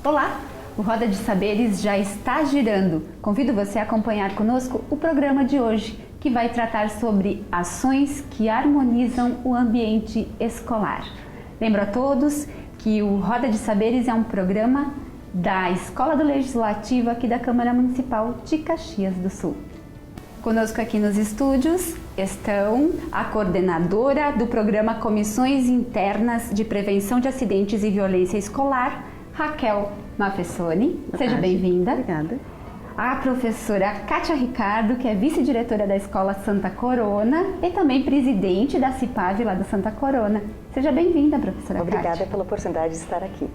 Olá! O Roda de Saberes já está girando. Convido você a acompanhar conosco o programa de hoje, que vai tratar sobre ações que harmonizam o ambiente escolar. Lembro a todos que o Roda de Saberes é um programa da Escola do Legislativo aqui da Câmara Municipal de Caxias do Sul. Conosco aqui nos estúdios estão a coordenadora do programa Comissões Internas de Prevenção de Acidentes e Violência Escolar, Raquel Mafessoni. Seja bem-vinda. Obrigada. A professora Kátia Ricardo, que é vice-diretora da Escola Santa Corona e também presidente da CIPAV lá da Santa Corona. Seja bem-vinda, professora Kátia. Obrigada pela oportunidade de estar aqui.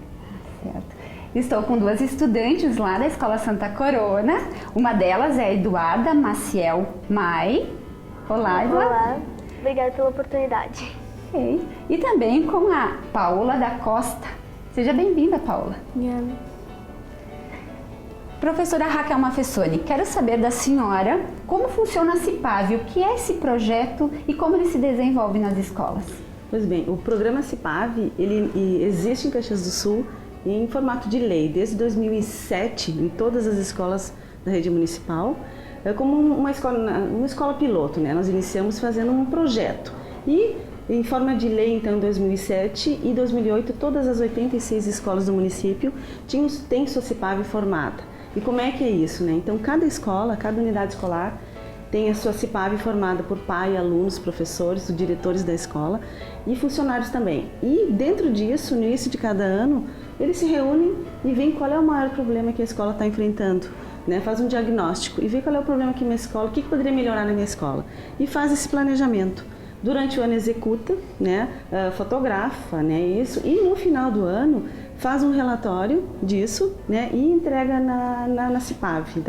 Certo. Estou com duas estudantes lá da Escola Santa Corona. Uma delas é a Eduarda Maciel Mai. Olá, Eduarda. Olá, obrigada pela oportunidade. Okay. E também com a Paola da Costa. Seja bem-vinda, Paola. Obrigada. Professora Raquel Mafessoni, quero saber da senhora como funciona a CIPAV, o que é esse projeto e como ele se desenvolve nas escolas. Pois bem, o programa CIPAV, ele existe em Caxias do Sul em formato de lei, desde 2007, em todas as escolas da rede municipal, como uma escola piloto, né? Nós iniciamos fazendo um projeto e em forma de lei, então, em 2007 e 2008, todas as 86 escolas do município têm sua CIPAV formada. E como é que é isso, né? Então, cada escola, cada unidade escolar tem a sua CIPAV formada por pai, alunos, professores, diretores da escola e funcionários também. E dentro disso, no início de cada ano, eles se reúnem e veem qual é o maior problema que a escola está enfrentando, né? Faz um diagnóstico e vê qual é o problema aqui na minha escola, o que poderia melhorar na minha escola e faz esse planejamento. Durante o ano executa, né? Fotografa, né? Isso, e no final do ano faz um relatório disso, né? E entrega na CIPAV,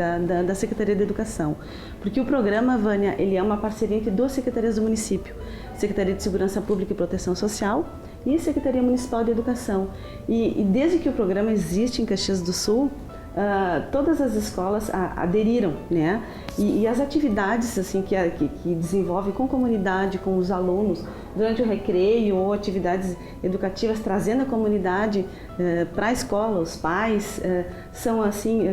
da Secretaria de Educação. Porque o programa, Vânia, ele é uma parceria entre duas secretarias do município, Secretaria de Segurança Pública e Proteção Social e Secretaria Municipal de Educação. E desde que o programa existe em Caxias do Sul, todas as escolas aderiram, né? E as atividades assim que desenvolve com a comunidade, com os alunos, durante o recreio ou atividades educativas, trazendo a comunidade para a escola, os pais, são assim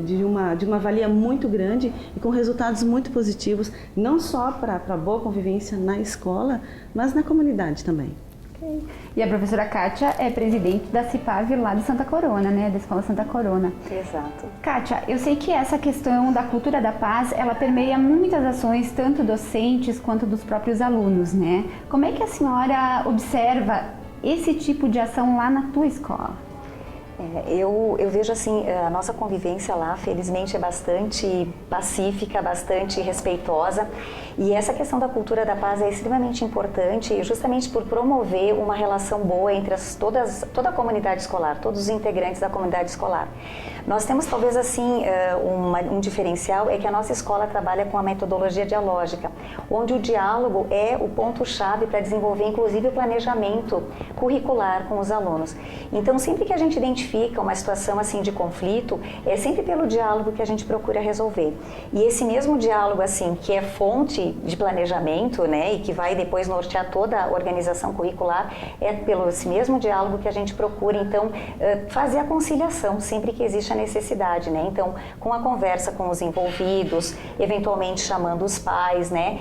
de uma valia muito grande e com resultados muito positivos, não só para a boa convivência na escola, mas na comunidade também. Okay. E a professora Kátia é presidente da CIPAV lá de Santa Corona, né? Da Escola Santa Corona. Exato. Kátia, eu sei que essa questão da cultura da paz, ela permeia muitas ações, tanto docentes quanto dos próprios alunos, né? Como é que a senhora observa esse tipo de ação lá na tua escola? Eu vejo assim, a nossa convivência lá, felizmente, é bastante pacífica, bastante respeitosa. E essa questão da cultura da paz é extremamente importante, justamente por promover uma relação boa entre toda a comunidade escolar, todos os integrantes da comunidade escolar. Nós temos talvez assim um diferencial, é que a nossa escola trabalha com a metodologia dialógica, onde o diálogo é o ponto-chave para desenvolver inclusive o planejamento curricular com os alunos. Então, sempre que a gente identifica uma situação assim de conflito, é sempre pelo diálogo que a gente procura resolver. E esse mesmo diálogo assim, que é fonte de planejamento, né, e que vai depois nortear toda a organização curricular, é pelo esse mesmo diálogo que a gente procura então fazer a conciliação sempre que existe a necessidade, né? Então, com a conversa com os envolvidos, eventualmente chamando os pais, né,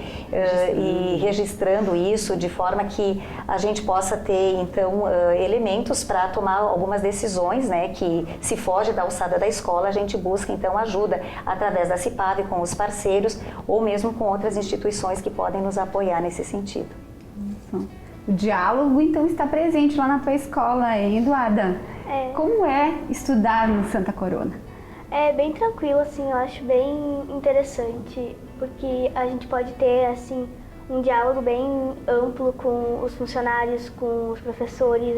e registrando isso de forma que a gente possa ter então elementos para tomar algumas decisões, né, que se foge da alçada da escola, a gente busca então ajuda através da CIPAV com os parceiros ou mesmo com outras instituições que podem nos apoiar nesse sentido. O diálogo então está presente lá na tua escola, hein, Eduarda? Como é estudar no Santa Corona? É bem tranquilo, assim, eu acho bem interessante, porque a gente pode ter, assim, um diálogo bem amplo com os funcionários, com os professores,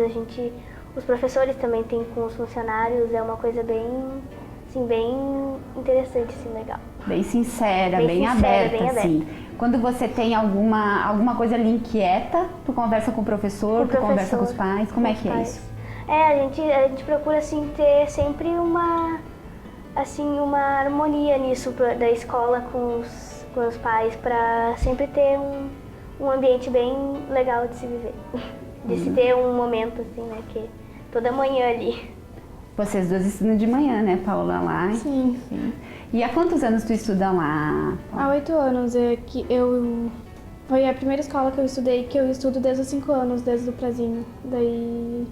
os professores também têm com os funcionários, é uma coisa bem, assim, bem interessante, assim, legal. Bem sincera, bem aberta, assim. Quando você tem alguma coisa ali inquieta, tu conversa com o professor, conversa com os pais, como é que é isso? A gente procura, assim, ter sempre uma harmonia nisso da escola com os pais, para sempre ter um ambiente bem legal de se viver. De se ter um momento, assim, né, que toda manhã ali. Vocês duas estudam de manhã, né, Paola, lá? Sim. E há quantos anos tu estuda lá? Há 8 anos. Foi a primeira escola que eu estudei, que eu estudo desde os 5 anos, desde o prezinho. Daí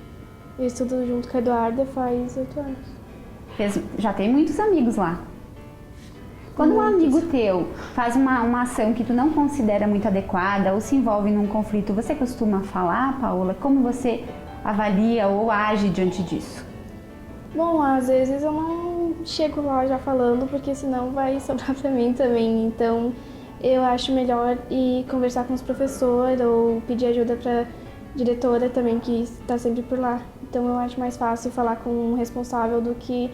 eu estudo junto com a Eduarda faz 8 anos. Já tem muitos amigos lá. Quando um amigo teu faz uma ação que tu não considera muito adequada ou se envolve num conflito, você costuma falar, Paola? Como você avalia ou age diante disso? Bom, às vezes eu não chego lá já falando, porque senão vai sobrar pra mim também. Então, eu acho melhor ir conversar com os professores ou pedir ajuda pra diretora também, que está sempre por lá. Então, eu acho mais fácil falar com um responsável do que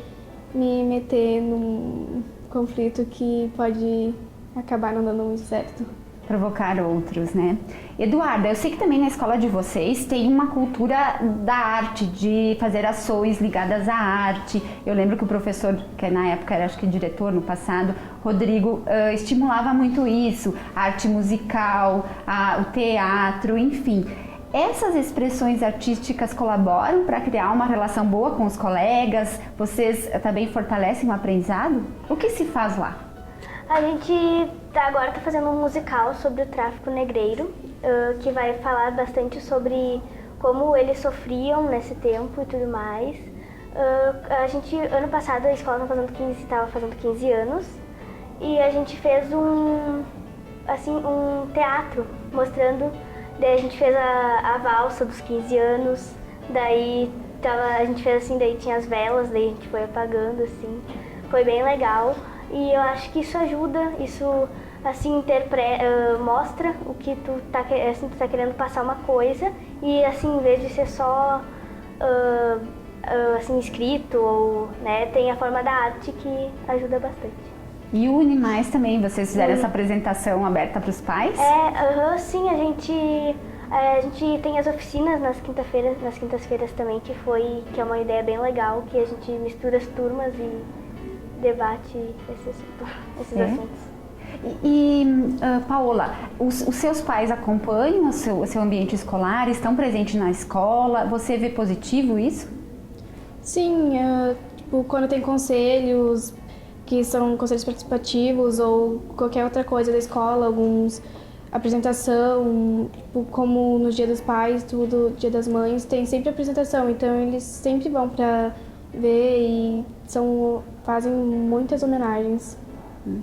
me meter num conflito que pode acabar não dando muito certo. Provocar outros, né? Eduarda, eu sei que também na escola de vocês tem uma cultura da arte, de fazer ações ligadas à arte. Eu lembro que o professor, que na época era acho que diretor no passado, Rodrigo, estimulava muito isso, a arte musical, o teatro, enfim. Essas expressões artísticas colaboram para criar uma relação boa com os colegas? Vocês também fortalecem o aprendizado? O que se faz lá? A gente agora está fazendo um musical sobre o tráfico negreiro, que vai falar bastante sobre como eles sofriam nesse tempo e tudo mais. Ano passado a escola estava fazendo 15 anos e a gente fez um teatro mostrando. Daí a gente fez a valsa dos 15 anos, daí a gente fez assim, daí tinha as velas, daí a gente foi apagando assim. Foi bem legal. E eu acho que isso ajuda, isso assim mostra o que tu tá querendo passar uma coisa e assim, em vez de ser só assim escrito ou, né, tem a forma da arte que ajuda bastante. E une mais também, vocês fizeram essa apresentação aberta para os pais? Sim, a gente tem as oficinas nas quintas-feiras também, que é uma ideia bem legal, que a gente mistura as turmas e debate esses assuntos. Paola, os seus pais acompanham o seu ambiente escolar, estão presentes na escola, você vê positivo isso? Sim, quando tem conselhos, que são conselhos participativos ou qualquer outra coisa da escola, apresentação, como no Dia dos Pais, Dia das Mães, tem sempre apresentação, então eles sempre vão para ver e fazem muitas homenagens.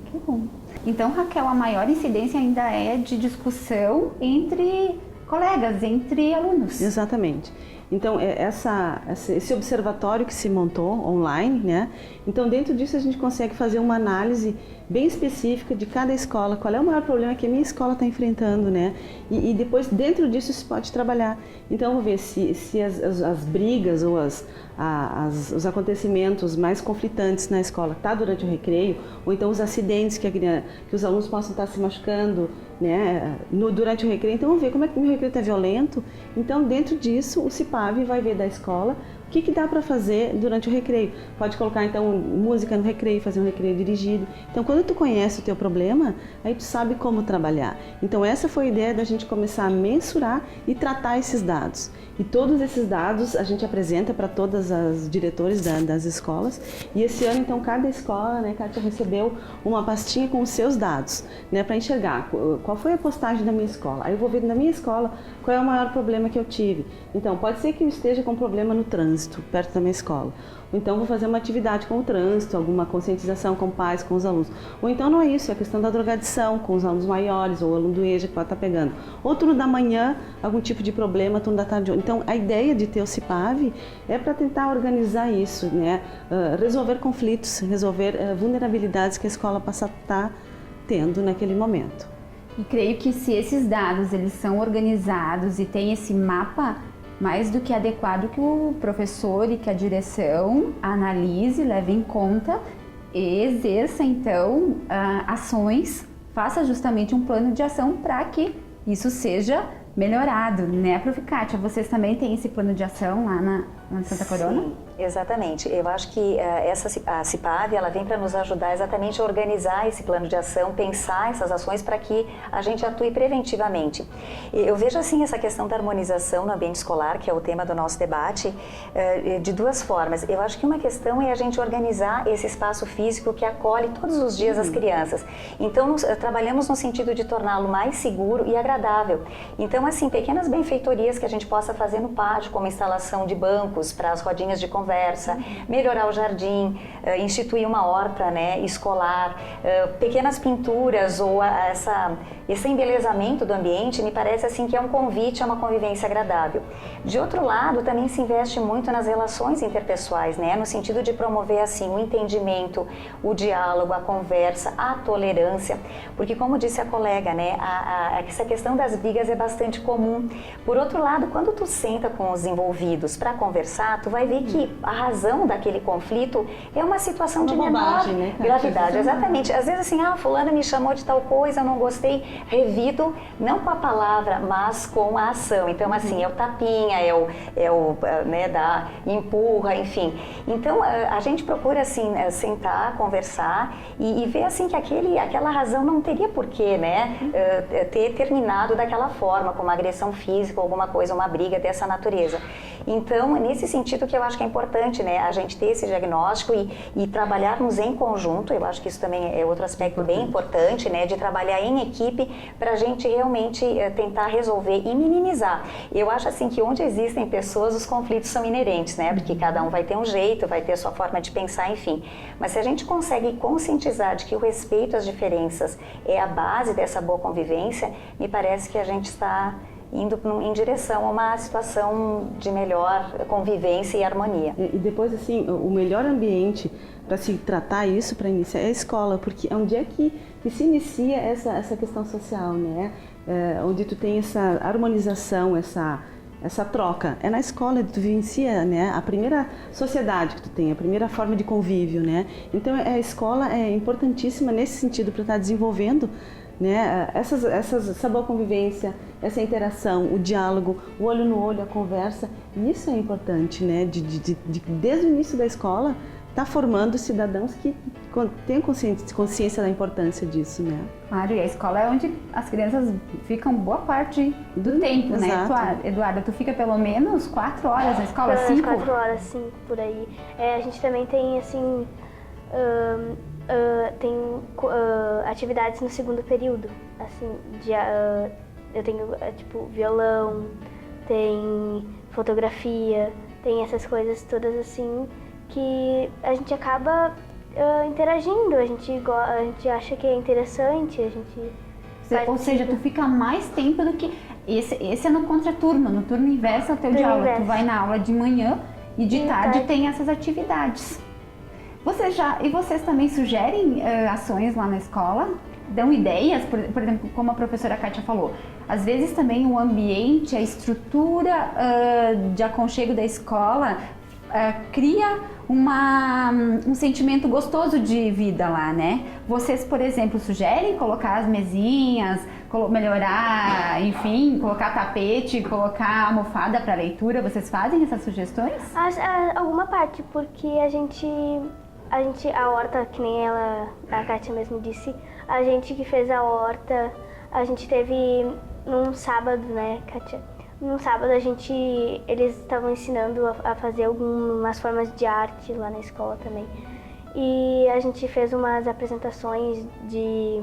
Que bom. Então, Raquel, a maior incidência ainda é de discussão entre colegas, entre alunos. Exatamente. Então, esse observatório que se montou online, né? Então, dentro disso a gente consegue fazer uma análise bem específica de cada escola, qual é o maior problema que a minha escola está enfrentando, né? E depois, dentro disso, se pode trabalhar. Então, vamos ver se as brigas ou os acontecimentos mais conflitantes na escola tá durante o recreio, ou então os acidentes que os alunos possam estar se machucando, né, durante o recreio. Então, vamos ver como é que o meu recreio está violento. Então, dentro disso, o CIPAV vai ver da escola o que dá para fazer durante o recreio. Pode colocar, então, música no recreio, fazer um recreio dirigido. Então, quando tu conhece o teu problema, aí tu sabe como trabalhar. Então, essa foi a ideia da gente começar a mensurar e tratar esses dados. E todos esses dados a gente apresenta para todas as diretores das escolas. E esse ano, então, cada escola, né, Kátia, recebeu uma pastinha com os seus dados, né, para enxergar qual foi a postagem da minha escola. Aí eu vou ver na minha escola qual é o maior problema que eu tive. Então, pode ser que eu esteja com problema no trânsito, perto da minha escola. Ou então vou fazer uma atividade com o trânsito, alguma conscientização com pais, com os alunos. Ou então não é isso, é a questão da drogadição com os alunos maiores, ou o aluno do EJA que pode estar pegando. Ou turno da manhã, algum tipo de problema, turno da tarde. Então a ideia de ter o CIPAV é para tentar organizar isso, né? Resolver conflitos, resolver vulnerabilidades que a escola possa estar tendo naquele momento. E creio que se esses dados eles são organizados e tem esse mapa mais do que adequado, que o professor e que a direção analise, leve em conta e exerça então ações, faça justamente um plano de ação para que isso seja melhorado, né, Prof. Kátia? Vocês também têm esse plano de ação lá na Santa Corona? Sim, exatamente. Eu acho que a CIPAV, ela vem para nos ajudar exatamente a organizar esse plano de ação, pensar essas ações para que a gente atue preventivamente. Eu vejo assim essa questão da harmonização no ambiente escolar, que é o tema do nosso debate, de duas formas. Eu acho que uma questão é a gente organizar esse espaço físico que acolhe todos os dias as crianças. Então, trabalhamos no sentido de torná-lo mais seguro e agradável. Então, assim, pequenas benfeitorias que a gente possa fazer no pátio, como instalação de bancos para as rodinhas de conversa, melhorar o jardim, instituir uma horta, né, escolar, pequenas pinturas ou esse embelezamento do ambiente, me parece assim que é um convite a uma convivência agradável. De outro lado, também se investe muito nas relações interpessoais, né, no sentido de promover assim o entendimento, o diálogo, a conversa, a tolerância, porque como disse a colega, né, essa questão das brigas é bastante comum. Por outro lado, quando tu senta com os envolvidos para conversar, tu vai ver que a razão daquele conflito é uma situação de menor gravidade. Exatamente. Às vezes assim, fulano me chamou de tal coisa, eu não gostei, revido, não com a palavra, mas com a ação. Então, assim, é o tapinha, empurra, enfim. Então, a gente procura, assim, sentar, conversar e ver, assim, que aquela razão não teria porquê, né, ter terminado daquela forma, com uma agressão física, alguma coisa, uma briga dessa natureza. Então, nesse sentido que eu acho que é importante, né, a gente ter esse diagnóstico e trabalharmos em conjunto. Eu acho que isso também é outro aspecto bem importante, né, de trabalhar em equipe para a gente realmente tentar resolver e minimizar. Eu acho assim que onde existem pessoas, os conflitos são inerentes, né, porque cada um vai ter um jeito, vai ter a sua forma de pensar, enfim. Mas se a gente consegue conscientizar de que o respeito às diferenças é a base dessa boa convivência, me parece que a gente está indo em direção a uma situação de melhor convivência e harmonia. E depois, assim, o melhor ambiente para se tratar isso, para iniciar, é a escola, porque é onde é que se inicia essa questão social, né? Onde tu tem essa harmonização, essa troca. É na escola que tu vivencia, né, a primeira sociedade que tu tem, a primeira forma de convívio, né? Então, a escola é importantíssima nesse sentido para estar desenvolvendo, né, essa boa convivência, essa interação, o diálogo, o olho no olho, a conversa. Isso é importante, né, desde o início da escola, tá formando cidadãos que têm consciência da importância disso, né? Claro, e a escola é onde as crianças ficam boa parte do tempo, exato, né? Eduarda, tu fica pelo menos 4 horas na escola, 5? 4 horas, sim, por aí. A gente também tem, assim, atividades no segundo período, assim, eu tenho, tipo, violão, tem fotografia, tem essas coisas todas, assim, que a gente acaba interagindo, a gente acha que é interessante, Ou seja, tu fica mais tempo do que... Esse é no contraturno, no turno inverso é o teu diálogo. Tu vai na aula de manhã e de tarde tem essas atividades. Vocês também sugerem ações lá na escola? Dão ideias? Por exemplo, como a professora Kátia falou, às vezes também o ambiente, a estrutura de aconchego da escola cria um sentimento gostoso de vida lá, né? Vocês, por exemplo, sugerem colocar as mesinhas, melhorar, enfim, colocar tapete, colocar almofada para leitura? Vocês fazem essas sugestões? Alguma parte, porque a horta, que nem a Kátia mesmo disse, a gente que fez a horta, a gente teve num sábado, né, Kátia? Num sábado eles estavam ensinando a fazer algumas formas de arte lá na escola também. E a gente fez umas apresentações de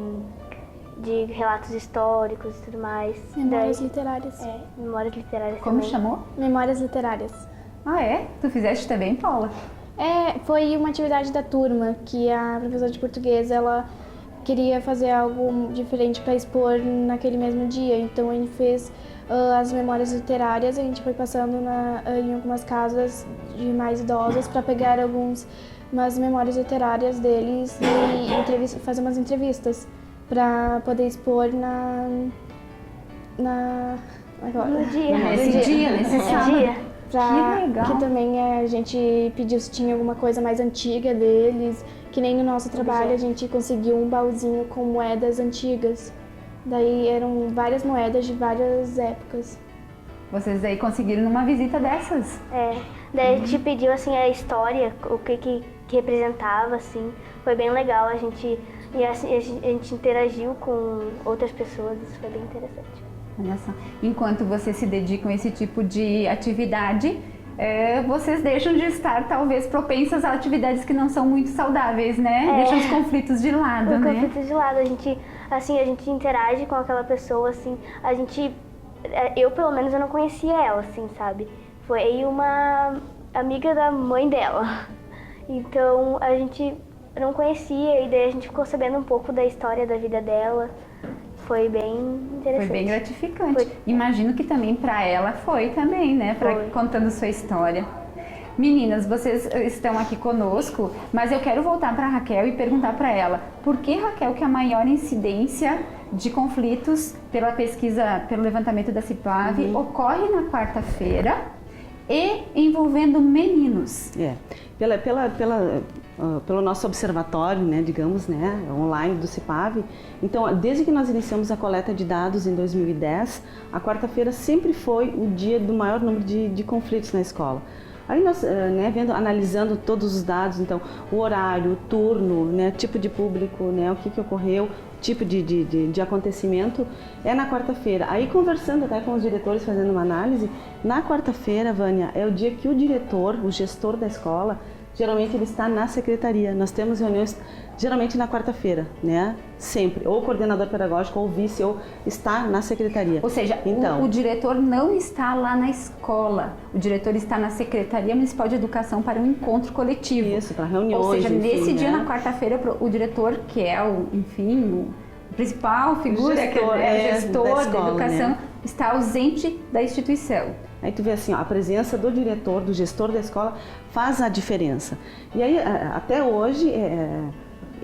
relatos históricos e tudo mais. Memórias literárias. Memórias literárias Como também. chamou? Memórias literárias. Ah, é? Tu fizeste também, Paula? Foi uma atividade da turma que a professora de português, ela queria fazer algo diferente para expor naquele mesmo dia. Então, a gente fez as memórias literárias, a gente foi passando em algumas casas de mais idosas para pegar umas memórias literárias deles e fazer umas entrevistas para poder expor nesse sábado. Que legal. Que também a gente pediu se tinha alguma coisa mais antiga deles, que nem no nosso trabalho a gente conseguiu um baúzinho com moedas antigas. Daí eram várias moedas de várias épocas. Vocês aí conseguiram numa visita dessas? Daí a gente pediu assim a história, o que representava, assim. Foi bem legal, e assim, a gente interagiu com outras pessoas, isso foi bem interessante. Olha só, enquanto vocês se dedicam a esse tipo de atividade, vocês deixam de estar talvez propensas a atividades que não são muito saudáveis, né? Deixam os conflitos de lado, Os né? conflitos de lado, a gente interage com aquela pessoa, assim, eu pelo menos eu não conhecia ela, assim, sabe? Foi uma amiga da mãe dela, então a gente não conhecia e daí a gente ficou sabendo um pouco da história da vida dela. Foi bem interessante. Foi bem gratificante. Imagino que também para ela foi também, né? Contando sua história. Meninas, vocês estão aqui conosco, mas eu quero voltar para a Raquel e perguntar para ela, por que, Raquel, que a maior incidência de conflitos pela pesquisa, pelo levantamento da CIPAV, ocorre na quarta-feira e envolvendo meninos? Pelo nosso observatório, né, digamos, né, online do CIPAV. Então, desde que nós iniciamos a coleta de dados em 2010, a quarta-feira sempre foi o dia do maior número de conflitos na escola. Aí nós, analisando todos os dados, então, o horário, o turno, né, tipo de público, né, o que ocorreu, tipo de acontecimento, é na quarta-feira. Aí, conversando até com os diretores, fazendo uma análise, na quarta-feira, Vânia, é o dia que o diretor, o gestor da escola, geralmente ele está na secretaria. Nós temos reuniões geralmente na quarta-feira, né? Sempre. Ou o coordenador pedagógico, ou o vice, ou está na secretaria. Ou seja, então, o diretor não está lá na escola. O diretor está na Secretaria Municipal de Educação para um encontro coletivo. Isso, para reuniões. Ou seja, nesse dia, né? na quarta-feira, o diretor, que é o principal figura, gestor, que é o gestor escola, da educação, né? está ausente da instituição. Aí tu vê assim, ó, a presença do diretor, do gestor da escola faz a diferença. E aí, até hoje,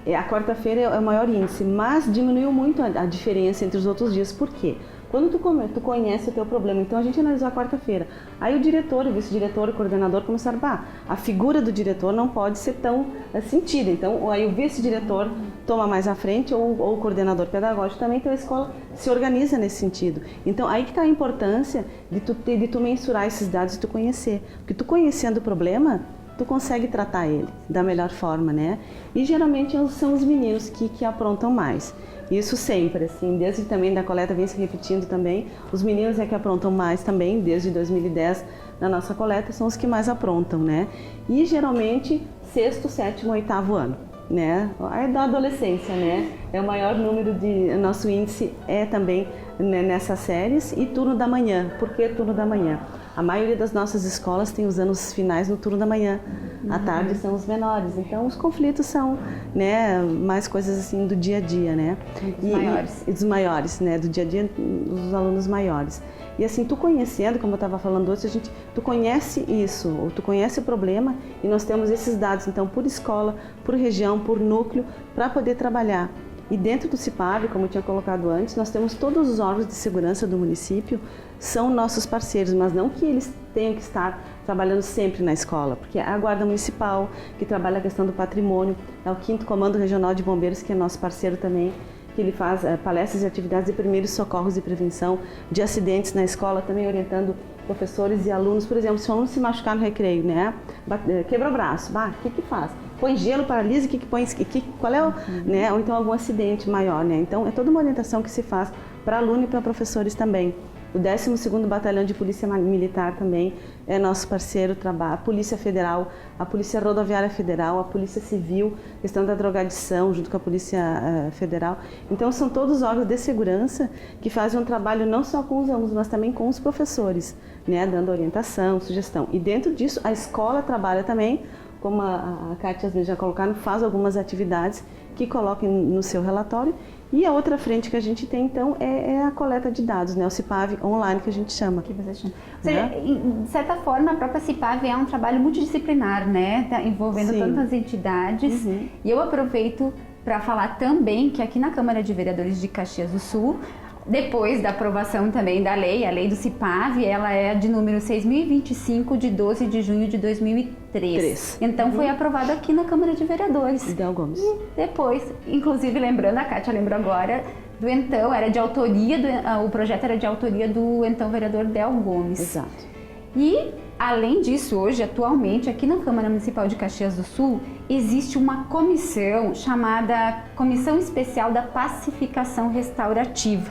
a quarta-feira é o maior índice, mas diminuiu muito a diferença entre os outros dias. Por quê? Quando tu conhece o teu problema, então a gente analisou a quarta-feira. Aí o diretor, o vice-diretor, o coordenador começaram, a figura do diretor não pode ser tão sentida. Então, aí o vice-diretor toma mais à frente, ou o coordenador pedagógico também, então a escola se organiza nesse sentido. Então, aí que está a importância de tu mensurar esses dados e tu conhecer. Porque tu conhecendo o problema, tu consegue tratar ele da melhor forma, né? E geralmente são os meninos que aprontam mais. Isso sempre, assim, desde também da coleta vem se repetindo também. Os meninos é que aprontam mais também, desde 2010 na nossa coleta, são os que mais aprontam, né? E geralmente 6º, 7º, 8º ano, né? É da adolescência, né? É o maior número nosso índice é também, né, nessas séries. E turno da manhã. Por que turno da manhã? A maioria das nossas escolas tem os anos finais no turno da manhã. À tarde são os menores. Então, os conflitos são, né, mais coisas assim do dia a dia, né? Dos maiores, né? Do dia a dia dos alunos maiores. E assim, tu conhecendo, como eu estava falando hoje, tu conhece isso, ou tu conhece o problema e nós temos esses dados, então, por escola, por região, por núcleo, para poder trabalhar. E dentro do CIPAV, como eu tinha colocado antes, nós temos todos os órgãos de segurança do município, são nossos parceiros, mas não que eles tenham que estar trabalhando sempre na escola, porque é a Guarda Municipal, que trabalha a questão do patrimônio, é o 5º Comando Regional de Bombeiros, que é nosso parceiro também, que ele faz palestras e atividades de primeiros socorros e prevenção de acidentes na escola, também orientando professores e alunos. Por exemplo, se o aluno se machucar no recreio, né? Quebra o braço, o que faz? Põe gelo, paralisa, qual é o, né? Ou então algum acidente maior, né? Então, é toda uma orientação que se faz para aluno e para professores também. O 12º Batalhão de Polícia Militar também é nosso parceiro, a Polícia Federal, a Polícia Rodoviária Federal, a Polícia Civil, questão da drogadição junto com a Polícia Federal. Então, são todos órgãos de segurança que fazem um trabalho não só com os alunos, mas também com os professores, né? Dando orientação, sugestão. E dentro disso, a escola trabalha também, como a Kátia já colocaram, faz algumas atividades que coloquem no seu relatório. E a outra frente que a gente tem, então, é a coleta de dados, né? O CIPAV online, que a gente chama. Que você chama. Ou seja, de certa forma, a própria CIPAV é um trabalho multidisciplinar, né? Tá envolvendo tantas entidades. E eu aproveito para falar também que aqui na Câmara de Vereadores de Caxias do Sul, depois da aprovação também da lei, a lei do CIPAV, ela é de número 6.025, de 12 de junho de 2003. Então, foi aprovada aqui na Câmara de Vereadores. Del Gomes. E depois, inclusive, lembrando, a Kátia lembrou agora, do então, era de autoria, o projeto era de autoria do então vereador Del Gomes. Exato. E Além disso, hoje, atualmente, aqui na Câmara Municipal de Caxias do Sul, existe uma comissão chamada Comissão Especial da Pacificação Restaurativa.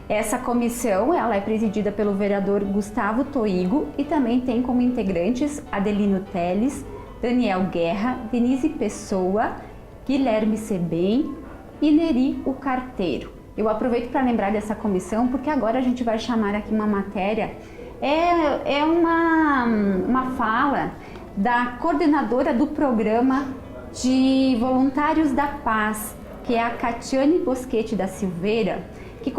Essa comissão, ela é presidida pelo vereador Gustavo Toigo e também tem como integrantes Adelino Teles, Daniel Guerra, Denise Pessoa, Guilherme Sebem e Neri o Carteiro. Eu aproveito para lembrar dessa comissão porque agora a gente vai chamar aqui uma matéria, uma fala da coordenadora do programa de Voluntários da Paz, que é a Catiane Bosquete da Silveira, que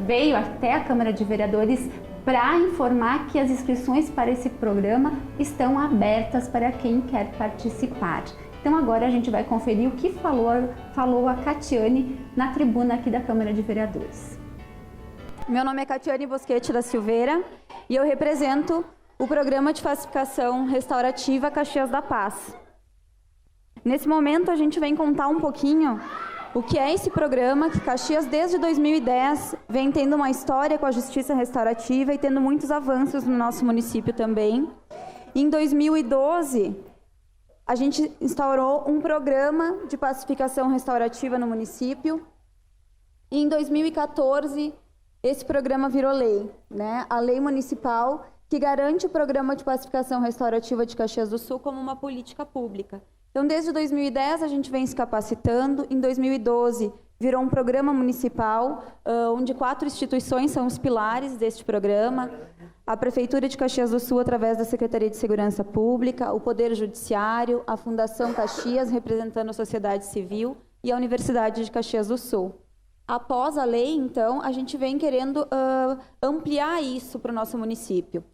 veio até a Câmara de Vereadores para informar que as inscrições para esse programa estão abertas para quem quer participar. Então agora a gente vai conferir o que falou a Catiane na tribuna aqui da Câmara de Vereadores. Meu nome é Catiane Bosquete da Silveira e eu represento o Programa de Pacificação Restaurativa Caxias da Paz. Nesse momento a gente vem contar um pouquinho o que é esse programa, que Caxias desde 2010 vem tendo uma história com a justiça restaurativa e tendo muitos avanços no nosso município também. Em 2012, a gente instaurou um programa de pacificação restaurativa no município. E em 2014, esse programa virou lei, né? A lei municipal que garante o programa de pacificação restaurativa de Caxias do Sul como uma política pública. Então, desde 2010, a gente vem se capacitando. Em 2012, virou um programa municipal, onde 4 instituições são os pilares deste programa. A Prefeitura de Caxias do Sul, através da Secretaria de Segurança Pública, o Poder Judiciário, a Fundação Caxias, representando a sociedade civil, e a Universidade de Caxias do Sul. Após a lei, então, a gente vem querendo ampliar isso para o nosso município.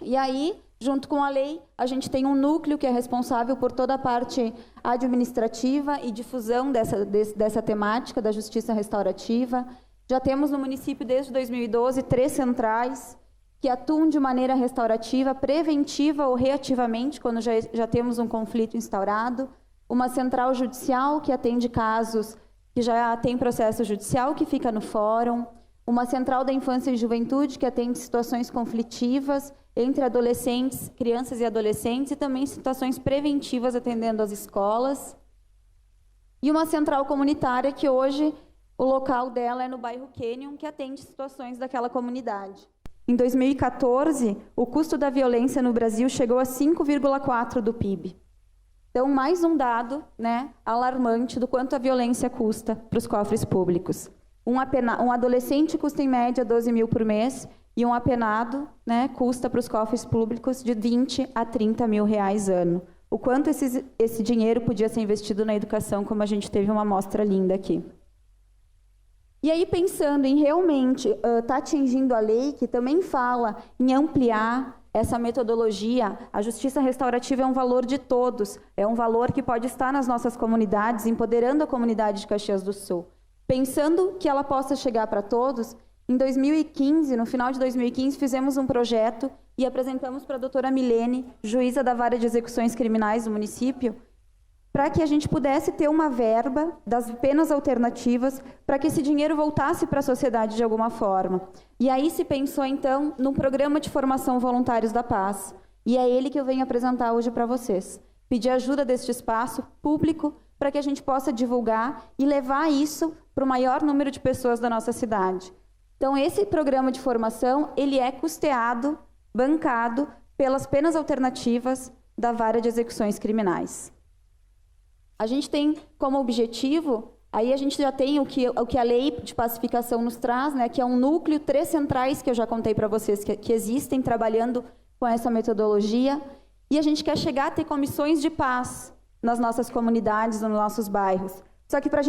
E aí, junto com a lei, a gente tem um núcleo que é responsável por toda a parte administrativa e difusão dessa temática da justiça restaurativa. Já temos no município, desde 2012, 3 centrais que atuam de maneira restaurativa, preventiva ou reativamente, quando já temos um conflito instaurado. Uma central judicial, que atende casos que já tem processo judicial, que fica no fórum. Uma central da infância e juventude, que atende situações conflitivas entre adolescentes, crianças e adolescentes, e também situações preventivas atendendo as escolas. E uma central comunitária, que hoje o local dela é no bairro Canyon, que atende situações daquela comunidade. Em 2014, o custo da violência no Brasil chegou a 5,4% do PIB. Então, mais um dado, né, alarmante do quanto a violência custa para os cofres públicos. Um adolescente custa, em média, 12 mil por mês, e um apenado, né, custa para os cofres públicos de 20 a 30 mil reais ano. O quanto esse dinheiro podia ser investido na educação, como a gente teve uma amostra linda aqui. E aí, pensando em realmente estar atingindo a lei, que também fala em ampliar essa metodologia, a justiça restaurativa é um valor de todos, é um valor que pode estar nas nossas comunidades, empoderando a comunidade de Caxias do Sul. Pensando que ela possa chegar para todos, em 2015, no final de 2015, fizemos um projeto e apresentamos para a doutora Milene, juíza da Vara de Execuções Criminais do município, para que a gente pudesse ter uma verba das penas alternativas para que esse dinheiro voltasse para a sociedade de alguma forma. E aí se pensou, então, num programa de formação Voluntários da Paz. E é ele que eu venho apresentar hoje para vocês. Pedir ajuda deste espaço público para que a gente possa divulgar e levar isso para o maior número de pessoas da nossa cidade. Então, esse programa de formação, ele é custeado, bancado pelas penas alternativas da Vara de Execuções Criminais. A gente tem como objetivo, aí a gente já tem o que a lei de pacificação nos traz, né, que é um núcleo, 3 centrais que eu já contei para vocês que existem trabalhando com essa metodologia, e a gente quer chegar a ter comissões de paz nas nossas comunidades, nos nossos bairros. Só que para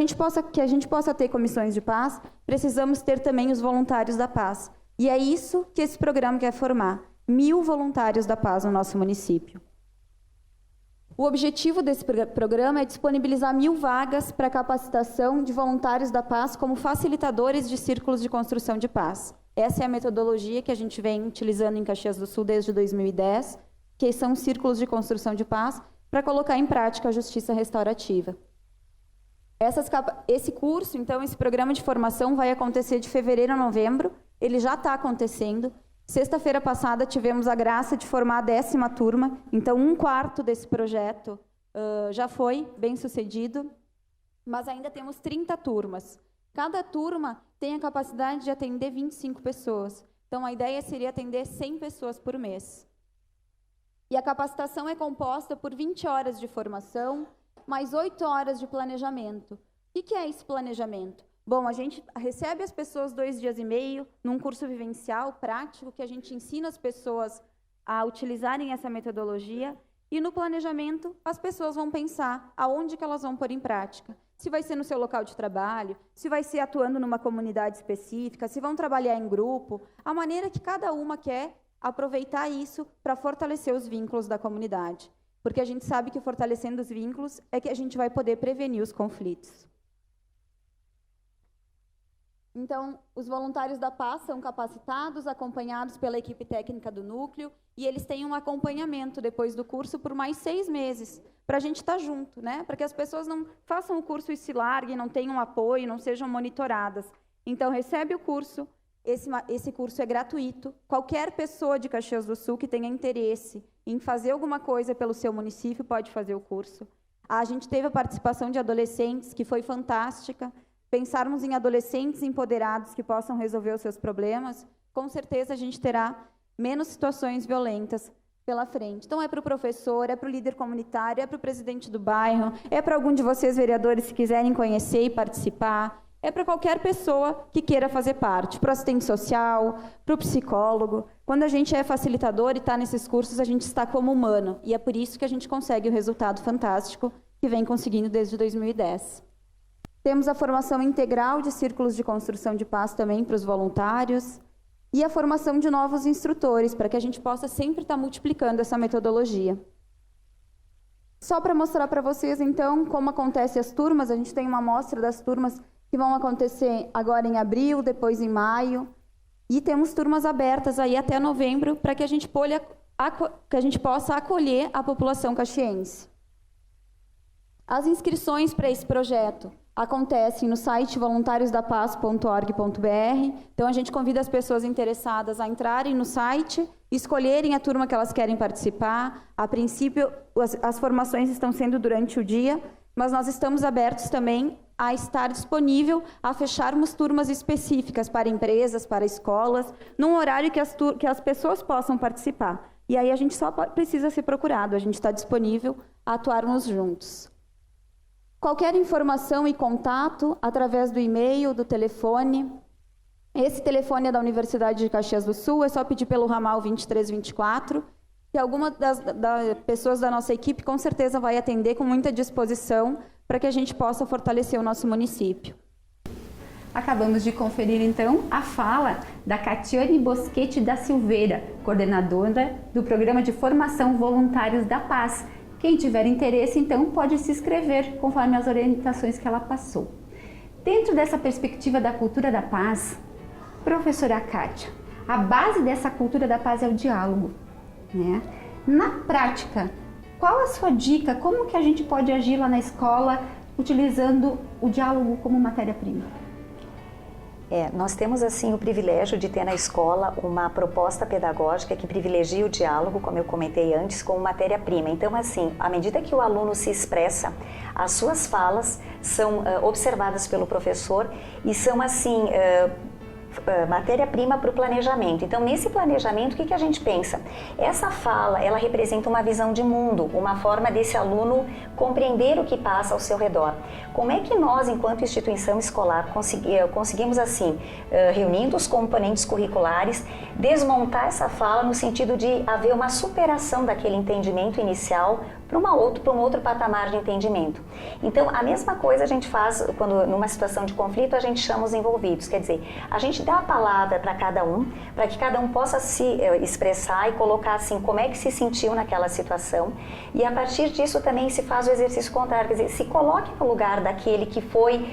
que a gente possa ter comissões de paz, precisamos ter também os voluntários da paz. E é isso que esse programa quer formar, 1000 voluntários da paz no nosso município. O objetivo desse programa é disponibilizar 1000 vagas para capacitação de voluntários da paz como facilitadores de círculos de construção de paz. Essa é a metodologia que a gente vem utilizando em Caxias do Sul desde 2010, que são círculos de construção de paz, para colocar em prática a justiça restaurativa. Esse curso, então, esse programa de formação vai acontecer de fevereiro a novembro, ele já está acontecendo, Sexta-feira passada tivemos a graça de formar a 10ª turma, então 1/4 desse projeto já foi bem sucedido, mas ainda temos 30 turmas. Cada turma tem a capacidade de atender 25 pessoas, então a ideia seria atender 100 pessoas por mês. E a capacitação é composta por 20 horas de formação, mais 8 horas de planejamento. O que é esse planejamento? Bom, a gente recebe as pessoas 2 dias e meio num curso vivencial, prático, que a gente ensina as pessoas a utilizarem essa metodologia, e no planejamento as pessoas vão pensar aonde que elas vão pôr em prática. Se vai ser no seu local de trabalho, se vai ser atuando numa comunidade específica, se vão trabalhar em grupo, a maneira que cada uma quer aproveitar isso para fortalecer os vínculos da comunidade. Porque a gente sabe que fortalecendo os vínculos é que a gente vai poder prevenir os conflitos. Então, os voluntários da paz são capacitados, acompanhados pela equipe técnica do núcleo, e eles têm um acompanhamento depois do curso por mais 6 meses, para a gente estar junto, né? Para que as pessoas não façam o curso e se larguem, não tenham apoio, não sejam monitoradas. Então, recebe o curso, esse curso é gratuito. Qualquer pessoa de Caxias do Sul que tenha interesse em fazer alguma coisa pelo seu município pode fazer o curso. A gente teve a participação de adolescentes, que foi fantástica. Pensarmos em adolescentes empoderados que possam resolver os seus problemas, com certeza a gente terá menos situações violentas pela frente. Então, é para o professor, é para o líder comunitário, é para o presidente do bairro, é para algum de vocês, vereadores, que quiserem conhecer e participar, é para qualquer pessoa que queira fazer parte, para o assistente social, para o psicólogo. Quando a gente é facilitador e está nesses cursos, a gente está como humano, e é por isso que a gente consegue o resultado fantástico que vem conseguindo desde 2010. Temos a formação integral de círculos de construção de paz também para os voluntários e a formação de novos instrutores, para que a gente possa sempre estar multiplicando essa metodologia. Só para mostrar para vocês, então, como acontecem as turmas, a gente tem uma amostra das turmas que vão acontecer agora em abril, depois em maio, e temos turmas abertas aí até novembro, para que a gente possa acolher a população caxiense. As inscrições para esse projeto acontecem no site voluntariosdapaz.org.br. Então, a gente convida as pessoas interessadas a entrarem no site, escolherem a turma que elas querem participar. A princípio, as formações estão sendo durante o dia, mas nós estamos abertos também a estar disponível a fecharmos turmas específicas para empresas, para escolas, num horário que as pessoas possam participar. E aí a gente só precisa ser procurado, a gente está disponível a atuarmos juntos. Qualquer informação e contato através do e-mail, do telefone. Esse telefone é da Universidade de Caxias do Sul, é só pedir pelo ramal 2324, que alguma das pessoas da nossa equipe com certeza vai atender com muita disposição para que a gente possa fortalecer o nosso município. Acabamos de conferir, então, a fala da Catiane Bosquete da Silveira, coordenadora do Programa de Formação Voluntários da Paz. Quem tiver interesse, então, pode se inscrever conforme as orientações que ela passou. Dentro dessa perspectiva da cultura da paz, professora Kátia, a base dessa cultura da paz é o diálogo, né? Na prática, qual a sua dica? Como que a gente pode agir lá na escola utilizando o diálogo como matéria-prima? Nós temos assim o privilégio de ter na escola uma proposta pedagógica que privilegia o diálogo, como eu comentei antes, como matéria-prima. Então, assim, à medida que o aluno se expressa, as suas falas são observadas pelo professor e são assim matéria-prima para o planejamento. Então, nesse planejamento, o que a gente pensa? Essa fala, ela representa uma visão de mundo, uma forma desse aluno compreender o que passa ao seu redor. Como é que nós, enquanto instituição escolar, conseguimos, assim, reunindo os componentes curriculares, desmontar essa fala no sentido de haver uma superação daquele entendimento inicial para um outro patamar de entendimento. Então, a mesma coisa a gente faz quando, numa situação de conflito, a gente chama os envolvidos. Quer dizer, a gente dá a palavra para cada um, para que cada um possa se expressar e colocar assim como é que se sentiu naquela situação. E a partir disso também se faz o exercício contrário, quer dizer, se coloque no lugar daquele que foi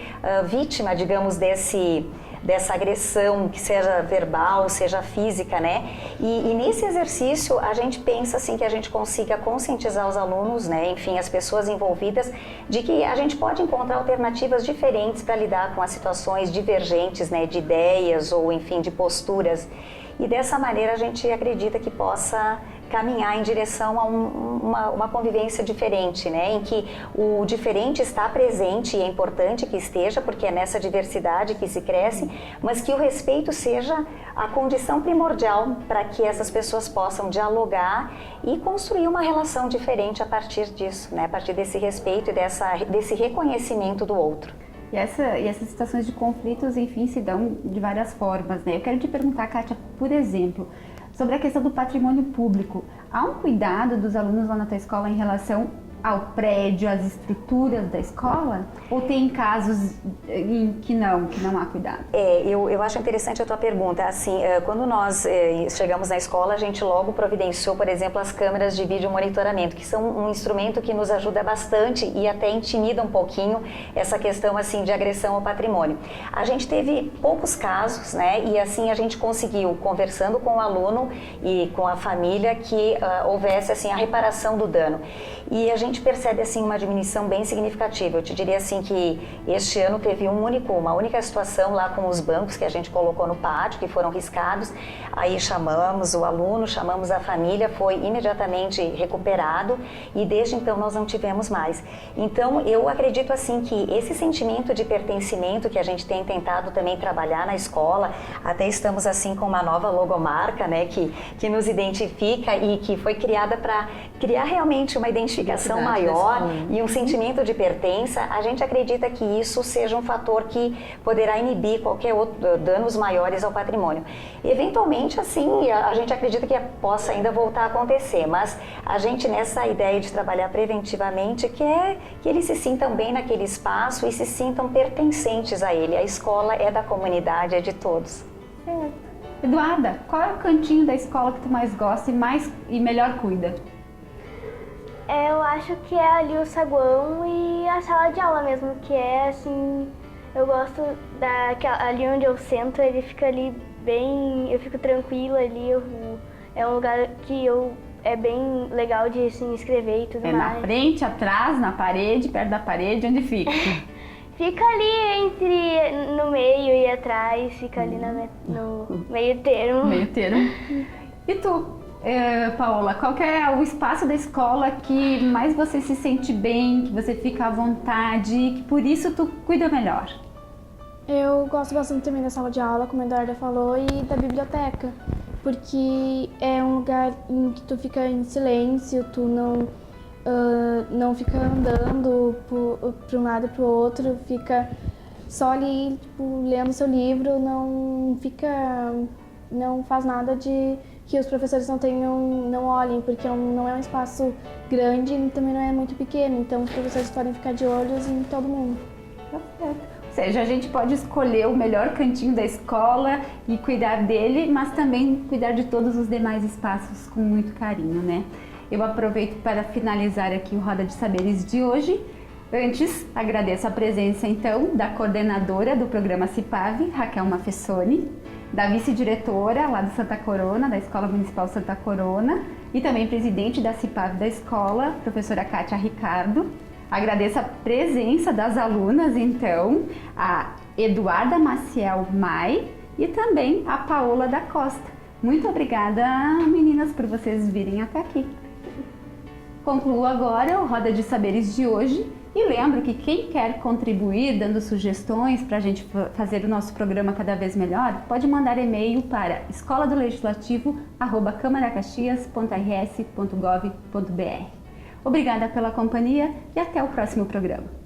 vítima, digamos, dessa agressão, que seja verbal, seja física, né? E nesse exercício a gente pensa assim que a gente consiga conscientizar os alunos, né? Enfim, as pessoas envolvidas, de que a gente pode encontrar alternativas diferentes para lidar com as situações divergentes, né? De ideias ou, enfim, de posturas. e dessa maneira a gente acredita que possa caminhar em direção a uma convivência diferente, né? Em que o diferente está presente e é importante que esteja, porque é nessa diversidade que se cresce, mas que o respeito seja a condição primordial para que essas pessoas possam dialogar e construir uma relação diferente a partir disso, né? A partir desse respeito e desse reconhecimento do outro. E essas situações de conflitos, enfim, se dão de várias formas, né? Eu quero te perguntar, Kátia, por exemplo, sobre a questão do patrimônio público. Há um cuidado dos alunos lá na tua escola em relação ao prédio, às estruturas da escola? Ou tem casos em que não há cuidado? Eu acho interessante a tua pergunta. Assim, quando nós chegamos na escola, a gente logo providenciou, por exemplo, as câmeras de vídeo monitoramento, que são um instrumento que nos ajuda bastante e até intimida um pouquinho essa questão assim de agressão ao patrimônio. A gente teve poucos casos, né? E assim a gente conseguiu, conversando com o aluno e com a família, que houvesse assim a reparação do dano. E a gente percebe assim uma diminuição bem significativa. Eu te diria assim que este ano teve uma única situação lá com os bancos que a gente colocou no pátio, que foram riscados. Aí chamamos o aluno, chamamos a família, foi imediatamente recuperado e desde então nós não tivemos mais. Então eu acredito assim que esse sentimento de pertencimento que a gente tem tentado também trabalhar na escola, até estamos assim com uma nova logomarca, né, que nos identifica e que foi criada para criar realmente uma identificação maior e um sentimento de pertença. A gente acredita que isso seja um fator que poderá inibir qualquer outro danos maiores ao patrimônio. Eventualmente, assim, a gente acredita que possa ainda voltar a acontecer, mas a gente nessa ideia de trabalhar preventivamente quer que eles se sintam bem naquele espaço e se sintam pertencentes a ele. A escola é da comunidade, é de todos. Eduarda, qual é o cantinho da escola que tu mais gosta e melhor cuida? Eu acho que é ali o saguão e a sala de aula mesmo, que é assim, eu gosto ali onde eu sento, ele fica ali bem, eu fico tranquila ali, é um lugar que é bem legal de assim, escrever e tudo mais. Na frente, atrás, na parede, perto da parede, onde fica? Fica ali no meio e atrás, fica ali no meio termo. Meio termo. E tu? Paola, qual que é o espaço da escola que mais você se sente bem, que você fica à vontade, que por isso tu cuida melhor? Eu gosto bastante também da sala de aula, como a Eduarda falou, e da biblioteca, porque é um lugar em que tu fica em silêncio, tu não fica andando para um lado e para o outro, fica só ali tipo, lendo seu livro, não faz nada de que os professores não olhem, porque não é um espaço grande e também não é muito pequeno, então os professores podem ficar de olhos em todo mundo. Tá certo. Ou seja, a gente pode escolher o melhor cantinho da escola e cuidar dele, mas também cuidar de todos os demais espaços com muito carinho, né? Eu aproveito para finalizar aqui o Roda de Saberes de hoje. Antes, agradeço a presença, então, da coordenadora do programa CIPAV, Raquel Mafessoni, da vice-diretora lá do Santa Corona, da Escola Municipal Santa Corona, e também presidente da CIPAV da escola, professora Kátia Ricardo. Agradeço a presença das alunas, então, a Eduarda Maciel Mai e também a Paola da Costa. Muito obrigada, meninas, por vocês virem até aqui. Concluo agora o Roda de Saberes de hoje e lembro que quem quer contribuir dando sugestões para a gente fazer o nosso programa cada vez melhor, pode mandar e-mail para escoladolegislativo@camaracaxias.rs.gov.br. Obrigada pela companhia e até o próximo programa.